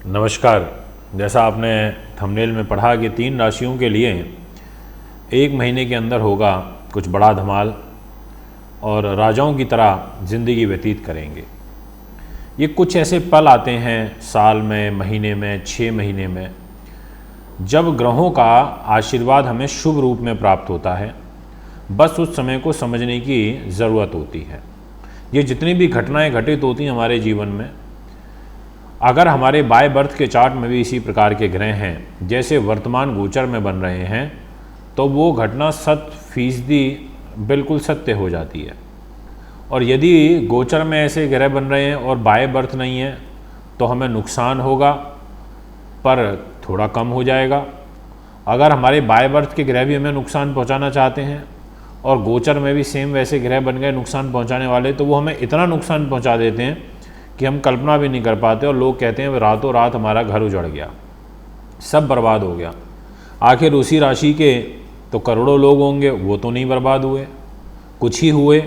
नमस्कार। जैसा आपने थंबनेल में पढ़ा कि 3 राशियों के लिए 1 महीने के अंदर होगा कुछ बड़ा धमाल और राजाओं की तरह ज़िंदगी व्यतीत करेंगे। ये कुछ ऐसे पल आते हैं साल में, महीने में, 6 महीने में, जब ग्रहों का आशीर्वाद हमें शुभ रूप में प्राप्त होता है। बस उस समय को समझने की ज़रूरत होती है। ये जितनी भी घटनाएं घटित होती हैं हमारे जीवन में, अगर हमारे बाय बर्थ के चार्ट में भी इसी प्रकार के ग्रह हैं जैसे वर्तमान गोचर में बन रहे हैं, तो वो घटना 100% बिल्कुल सत्य हो जाती है। और यदि गोचर में ऐसे ग्रह बन रहे हैं और बाय बर्थ नहीं है तो हमें नुकसान होगा, पर थोड़ा कम हो जाएगा। अगर हमारे बाय बर्थ के ग्रह भी हमें नुकसान पहुंचाना चाहते हैं और गोचर में भी सेम वैसे ग्रह बन गए नुकसान पहुंचाने वाले, तो वो हमें इतना नुकसान पहुंचा देते हैं कि हम कल्पना भी नहीं कर पाते और लोग कहते हैं रातों रात हमारा घर उजड़ गया, सब बर्बाद हो गया। आखिर उसी राशि के तो करोड़ों लोग होंगे, वो तो नहीं बर्बाद हुए, कुछ ही हुए।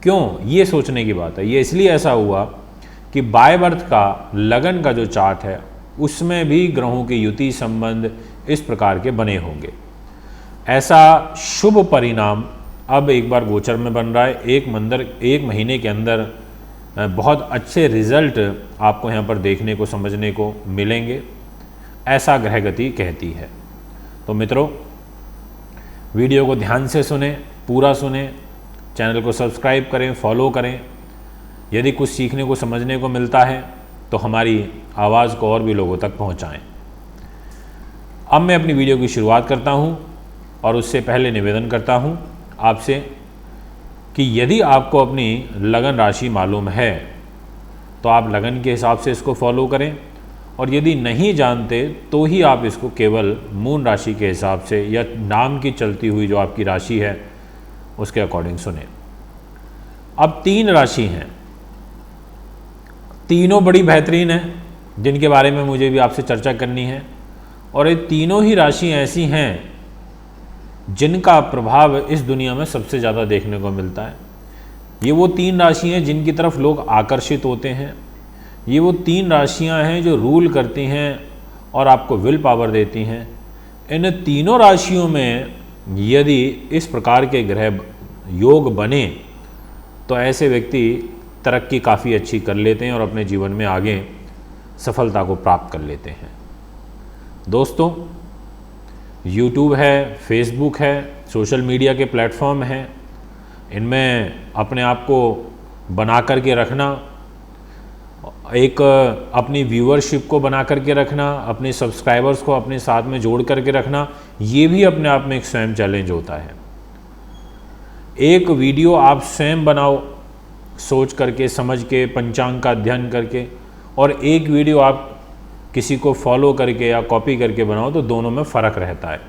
क्यों? ये सोचने की बात है। ये इसलिए ऐसा हुआ कि बाय बर्थ का लगन का जो चार्ट है उसमें भी ग्रहों की युति संबंध इस प्रकार के बने होंगे। ऐसा शुभ परिणाम अब एक बार गोचर में बन रहा है। एक महीने के अंदर बहुत अच्छे रिजल्ट आपको यहाँ पर देखने को, समझने को मिलेंगे, ऐसा ग्रह गति कहती है। तो मित्रों, वीडियो को ध्यान से सुने, पूरा सुने, चैनल को सब्सक्राइब करें, फॉलो करें। यदि कुछ सीखने को, समझने को मिलता है तो हमारी आवाज़ को और भी लोगों तक पहुँचाएँ। अब मैं अपनी वीडियो की शुरुआत करता हूँ और उससे पहले निवेदन करता हूँ आपसे कि यदि आपको अपनी लगन राशि मालूम है तो आप लगन के हिसाब से इसको फॉलो करें, और यदि नहीं जानते तो ही आप इसको केवल मून राशि के हिसाब से या नाम की चलती हुई जो आपकी राशि है उसके अकॉर्डिंग सुने। अब 3 राशि हैं, तीनों बड़ी बेहतरीन हैं जिनके बारे में मुझे भी आपसे चर्चा करनी है। और ये तीनों ही राशि ऐसी हैं जिनका प्रभाव इस दुनिया में सबसे ज़्यादा देखने को मिलता है। ये वो 3 राशियाँ हैं जिनकी तरफ लोग आकर्षित होते हैं। ये वो 3 राशियाँ हैं जो रूल करती हैं और आपको विल पावर देती हैं। इन तीनों राशियों में यदि इस प्रकार के ग्रह योग बने तो ऐसे व्यक्ति तरक्की काफ़ी अच्छी कर लेते हैं और अपने जीवन में आगे सफलता को प्राप्त कर लेते हैं। दोस्तों, YouTube है, फेसबुक है, सोशल मीडिया के प्लेटफॉर्म हैं, इनमें अपने आप को बना कर के रखना, एक अपनी व्यूअरशिप को बना कर के रखना, अपने सब्सक्राइबर्स को अपने साथ में जोड़ कर के रखना, ये भी अपने आप में एक स्वयं चैलेंज होता है। एक वीडियो आप स्वयं बनाओ सोच करके, समझ के, पंचांग का अध्ययन करके, और एक वीडियो आप किसी को फॉलो करके या कॉपी करके बनाओ, तो दोनों में फ़र्क रहता है।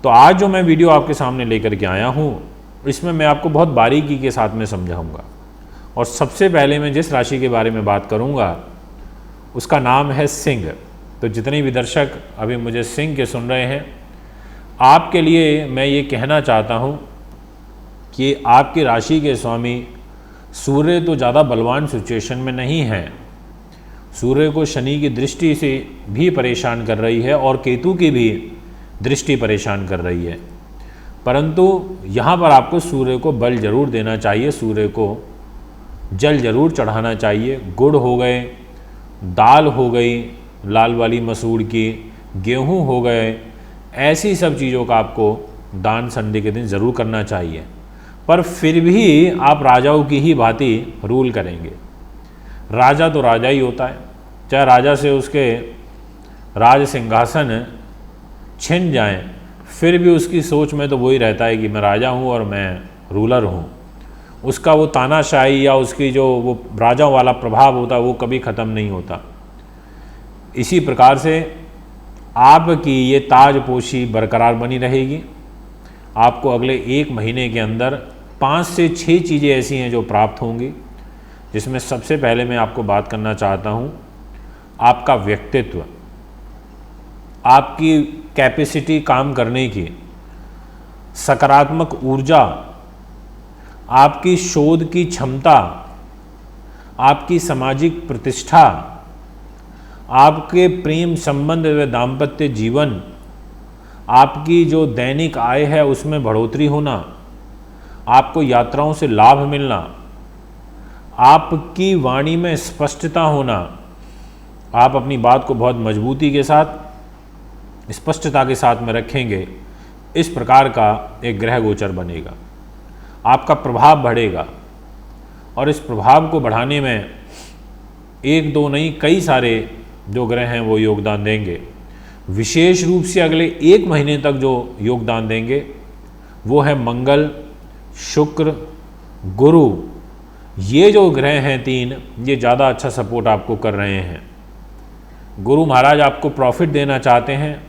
तो आज जो मैं वीडियो आपके सामने लेकर के आया हूँ इसमें मैं आपको बहुत बारीकी के साथ में समझाऊंगा। और सबसे पहले मैं जिस राशि के बारे में बात करूँगा उसका नाम है सिंह। तो जितने भी दर्शक अभी मुझे सिंह के सुन रहे हैं, आपके लिए मैं ये कहना चाहता हूँ कि आपकी राशि के स्वामी सूर्य तो ज़्यादा बलवान सिचुएशन में नहीं है। सूर्य को शनि की दृष्टि से भी परेशान कर रही है और केतु की भी दृष्टि परेशान कर रही है, परंतु यहाँ पर आपको सूर्य को बल जरूर देना चाहिए, सूर्य को जल जरूर चढ़ाना चाहिए। गुड़ हो गए, दाल हो गई लाल वाली मसूर की, गेहूँ हो गए, ऐसी सब चीज़ों का आपको दान संडे के दिन ज़रूर करना चाहिए। पर फिर भी आप राजाओं की ही भांति रूल करेंगे। राजा तो राजा ही होता है, चाहे राजा से उसके राज सिंहासन छिन जाएं, फिर भी उसकी सोच में तो वही रहता है कि मैं राजा हूँ और मैं रूलर हूँ। उसका वो तानाशाही या उसकी जो वो राजाओं वाला प्रभाव होता है वो कभी ख़त्म नहीं होता। इसी प्रकार से आपकी ये ताजपोशी बरकरार बनी रहेगी। आपको अगले 1 महीने के अंदर 5 से 6 चीज़ें ऐसी हैं जो प्राप्त होंगी, जिसमें सबसे पहले मैं आपको बात करना चाहता हूँ आपका व्यक्तित्व, आपकी कैपेसिटी काम करने की, सकारात्मक ऊर्जा, आपकी शोध की क्षमता, आपकी सामाजिक प्रतिष्ठा, आपके प्रेम संबंध व दाम्पत्य जीवन, आपकी जो दैनिक आय है उसमें बढ़ोतरी होना, आपको यात्राओं से लाभ मिलना, आपकी वाणी में स्पष्टता होना, आप अपनी बात को बहुत मजबूती के साथ, स्पष्टता के साथ में रखेंगे, इस प्रकार का एक ग्रह गोचर बनेगा। आपका प्रभाव बढ़ेगा और इस प्रभाव को बढ़ाने में एक दो नहीं कई सारे जो ग्रह हैं वो योगदान देंगे। विशेष रूप से अगले 1 महीने तक जो योगदान देंगे वो है मंगल, शुक्र, गुरु। ये जो ग्रह हैं 3, ये ज़्यादा अच्छा सपोर्ट आपको कर रहे हैं। गुरु महाराज आपको प्रॉफिट देना चाहते हैं,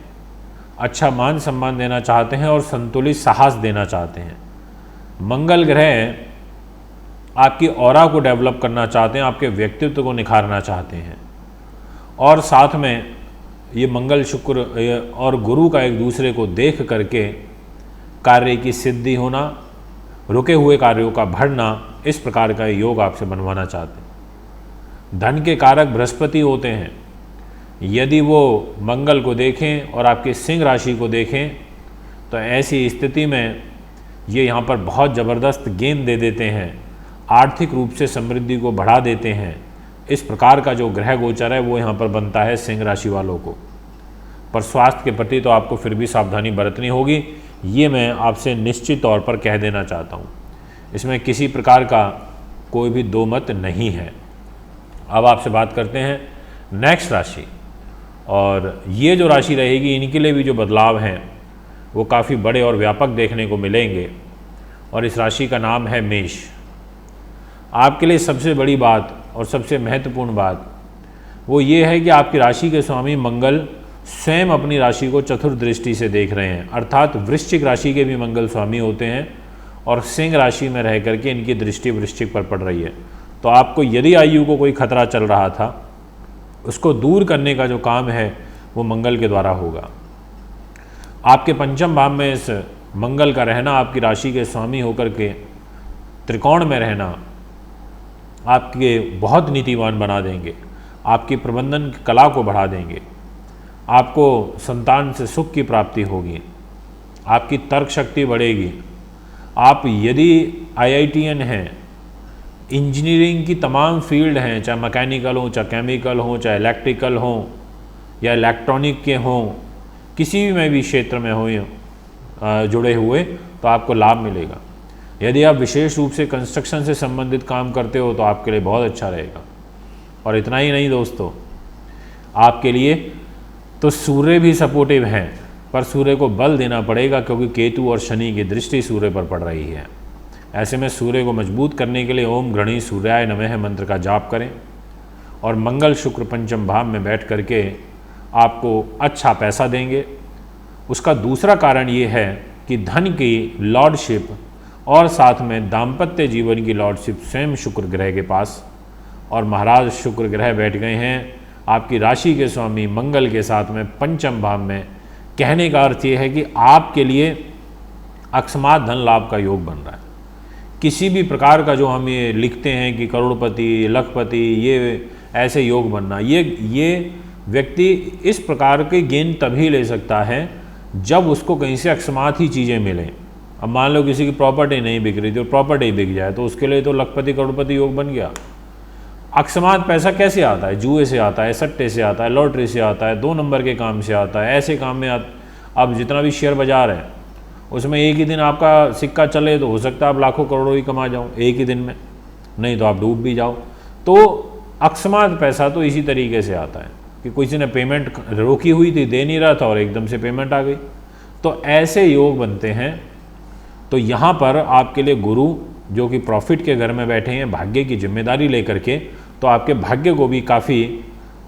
अच्छा मान सम्मान देना चाहते हैं और संतुलित साहस देना चाहते हैं। मंगल ग्रह आपकी ऑरा को डेवलप करना चाहते हैं, आपके व्यक्तित्व को निखारना चाहते हैं। और साथ में ये मंगल, शुक्र और गुरु का एक दूसरे को देख करके कार्य की सिद्धि होना, रुके हुए कार्यों का बढ़ना, इस प्रकार का योग आपसे बनवाना चाहते हैं। धन के कारक बृहस्पति होते हैं। यदि वो मंगल को देखें और आपके सिंह राशि को देखें तो ऐसी स्थिति में ये यहाँ पर बहुत ज़बरदस्त गेंद दे देते हैं, आर्थिक रूप से समृद्धि को बढ़ा देते हैं। इस प्रकार का जो ग्रह गोचर है वो यहाँ पर बनता है सिंह राशि वालों को। पर स्वास्थ्य के प्रति तो आपको फिर भी सावधानी बरतनी होगी, ये मैं आपसे निश्चित तौर पर कह देना चाहता हूँ। इसमें किसी प्रकार का कोई भी दो मत नहीं है। अब आपसे बात करते हैं नेक्स्ट राशि, और ये जो राशि रहेगी इनके लिए भी जो बदलाव हैं वो काफ़ी बड़े और व्यापक देखने को मिलेंगे। और इस राशि का नाम है मेष। आपके लिए सबसे बड़ी बात और सबसे महत्वपूर्ण बात वो ये है कि आपकी राशि के स्वामी मंगल स्वयं अपनी राशि को चतुर्थ दृष्टि से देख रहे हैं, अर्थात वृश्चिक राशि के भी मंगल स्वामी होते हैं और सिंह राशि में रह करके इनकी दृष्टि वृश्चिक पर पड़ रही है। तो आपको यदि आयु को कोई खतरा चल रहा था उसको दूर करने का जो काम है वो मंगल के द्वारा होगा। आपके पंचम भाव में इस मंगल का रहना, आपकी राशि के स्वामी होकर के त्रिकोण में रहना आपके बहुत नीतिवान बना देंगे, आपकी प्रबंधन की कला को बढ़ा देंगे, आपको संतान से सुख की प्राप्ति होगी, आपकी तर्क शक्ति बढ़ेगी। आप यदि IITian हैं, इंजीनियरिंग की तमाम फील्ड हैं, चाहे मैकेनिकल हो, चाहे केमिकल हो, चाहे इलेक्ट्रिकल हो या इलेक्ट्रॉनिक के हों, किसी भी में भी क्षेत्र में हो जुड़े हुए तो आपको लाभ मिलेगा। यदि आप विशेष रूप से कंस्ट्रक्शन से संबंधित काम करते हो तो आपके लिए बहुत अच्छा रहेगा। और इतना ही नहीं दोस्तों, आपके लिए तो सूर्य भी सपोर्टिव हैं, पर सूर्य को बल देना पड़ेगा क्योंकि केतु और शनि की दृष्टि सूर्य पर पड़ रही है। ऐसे में सूर्य को मजबूत करने के लिए ओम गृणी सूर्याय नमः मंत्र का जाप करें। और मंगल शुक्र पंचम भाव में बैठ करके आपको अच्छा पैसा देंगे। उसका दूसरा कारण ये है कि धन की लॉर्डशिप और साथ में दाम्पत्य जीवन की लॉर्डशिप स्वयं शुक्र ग्रह के पास, और महाराज शुक्र ग्रह बैठ गए हैं आपकी राशि के स्वामी मंगल के साथ में पंचम भाव में। कहने का अर्थ ये है कि आपके लिए अकस्मात धन लाभ का योग बन रहा है। किसी भी प्रकार का जो हम ये लिखते हैं कि करोड़पति, लखपति, ये ऐसे योग बनना, ये व्यक्ति इस प्रकार के गेन तभी ले सकता है जब उसको कहीं से अकस्मात ही चीज़ें मिलें। अब मान लो किसी की प्रॉपर्टी नहीं बिक रही थी और प्रॉपर्टी बिक जाए तो उसके लिए तो लखपति करोड़पति योग बन गया। अकस्मात पैसा कैसे आता है? जुए से आता है, सट्टे से आता है, लॉटरी से आता है, 2 नंबर के काम से आता है। ऐसे काम में अब जितना भी शेयर बाजार है उसमें एक ही दिन आपका सिक्का चले तो हो सकता है आप लाखों करोड़ों ही कमा जाओ एक ही दिन में, नहीं तो आप डूब भी जाओ। तो अकस्मात पैसा तो इसी तरीके से आता है कि किसी ने पेमेंट रोकी हुई थी, दे नहीं रहा था और एकदम से पेमेंट आ गई। तो ऐसे योग बनते हैं। तो यहाँ पर आपके लिए गुरु जो कि प्रॉफिट के घर में बैठे हैं भाग्य की जिम्मेदारी लेकर के, तो आपके भाग्य को भी काफ़ी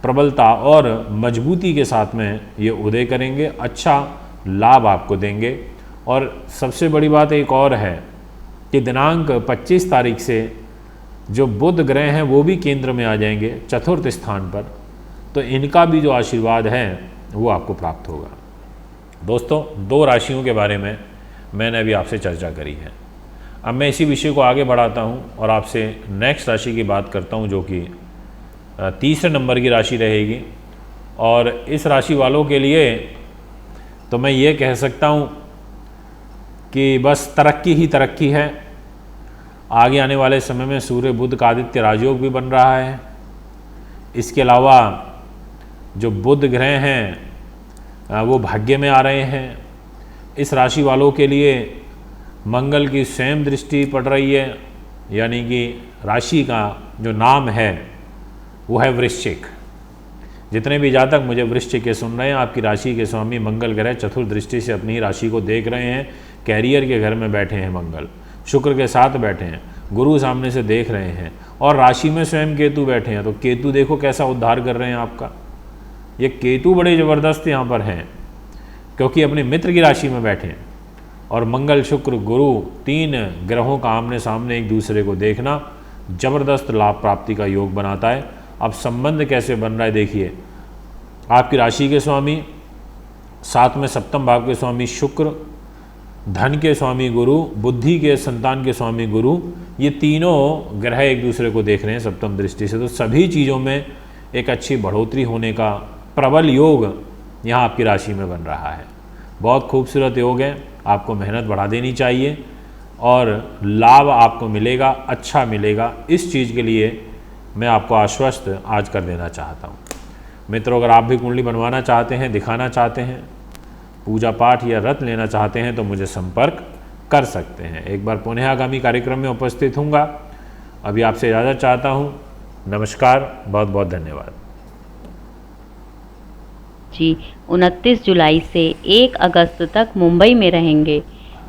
प्रबलता और मजबूती के साथ में ये उदय करेंगे, अच्छा लाभ आपको देंगे। और सबसे बड़ी बात एक और है कि दिनांक 25 तारीख से जो बुध ग्रह हैं वो भी केंद्र में आ जाएंगे चतुर्थ स्थान पर, तो इनका भी जो आशीर्वाद है वो आपको प्राप्त होगा। दोस्तों, 2 राशियों के बारे में मैंने अभी आपसे चर्चा करी है। अब मैं इसी विषय को आगे बढ़ाता हूं और आपसे नेक्स्ट राशि की बात करता हूं जो कि तीसरे नंबर की राशि रहेगी, और इस राशि वालों के लिए तो मैं ये कह सकता हूँ कि बस तरक्की ही तरक्की है। आगे आने वाले समय में सूर्य बुध का आदित्य राजयोग भी बन रहा है। इसके अलावा जो बुध ग्रह हैं वो भाग्य में आ रहे हैं। इस राशि वालों के लिए मंगल की स्वयं दृष्टि पड़ रही है, यानी कि राशि का जो नाम है वो है वृश्चिक। जितने भी जातक मुझे वृश्चिक के सुन रहे हैं, आपकी राशि के स्वामी मंगल ग्रह चतुर्थ दृष्टि से अपनी ही राशि को देख रहे हैं। कैरियर के घर में बैठे हैं मंगल, शुक्र के साथ बैठे हैं, गुरु सामने से देख रहे हैं और राशि में स्वयं केतु बैठे हैं। तो केतु देखो कैसा उद्धार कर रहे हैं आपका। ये केतु बड़े ज़बरदस्त यहाँ पर हैं क्योंकि अपने मित्र की राशि में बैठे हैं। और मंगल शुक्र गुरु 3 ग्रहों का आमने सामने एक दूसरे को देखना ज़बरदस्त लाभ प्राप्ति का योग बनाता है। अब संबंध कैसे बन रहा है देखिए, आपकी राशि के स्वामी, साथ में सप्तम भाव के स्वामी शुक्र, धन के स्वामी गुरु, बुद्धि के संतान के स्वामी गुरु, ये तीनों ग्रह एक दूसरे को देख रहे हैं सप्तम दृष्टि से। तो सभी चीज़ों में एक अच्छी बढ़ोतरी होने का प्रबल योग यहाँ आपकी राशि में बन रहा है। बहुत खूबसूरत योग है, आपको मेहनत बढ़ा देनी चाहिए और लाभ आपको मिलेगा, अच्छा मिलेगा। इस चीज़ के लिए मैं आपको आश्वस्त आज कर देना चाहता हूँ। मित्रों, अगर आप भी कुंडली बनवाना चाहते हैं, दिखाना चाहते हैं, पूजा पाठ या व्रत लेना चाहते हैं तो मुझे संपर्क कर सकते हैं। एक बार पुनः आगामी कार्यक्रम में उपस्थित हूँगा। अभी आपसे इजाज़त चाहता हूँ। नमस्कार, बहुत बहुत धन्यवाद जी। 29 जुलाई से 1 अगस्त तक मुंबई में रहेंगे।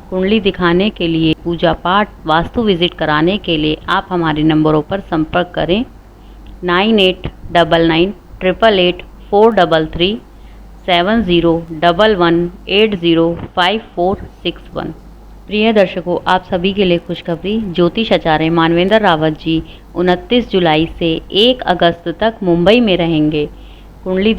कुंडली दिखाने के लिए, पूजा पाठ, वास्तु विजिट कराने के लिए आप हमारे नंबरों पर संपर्क करें 9899888433 7011805461। प्रिय दर्शकों, आप सभी के लिए खुशखबरी। ज्योतिष आचार्य मानवेंद्र रावत जी 29 जुलाई से 1 अगस्त तक मुंबई में रहेंगे। कुंडली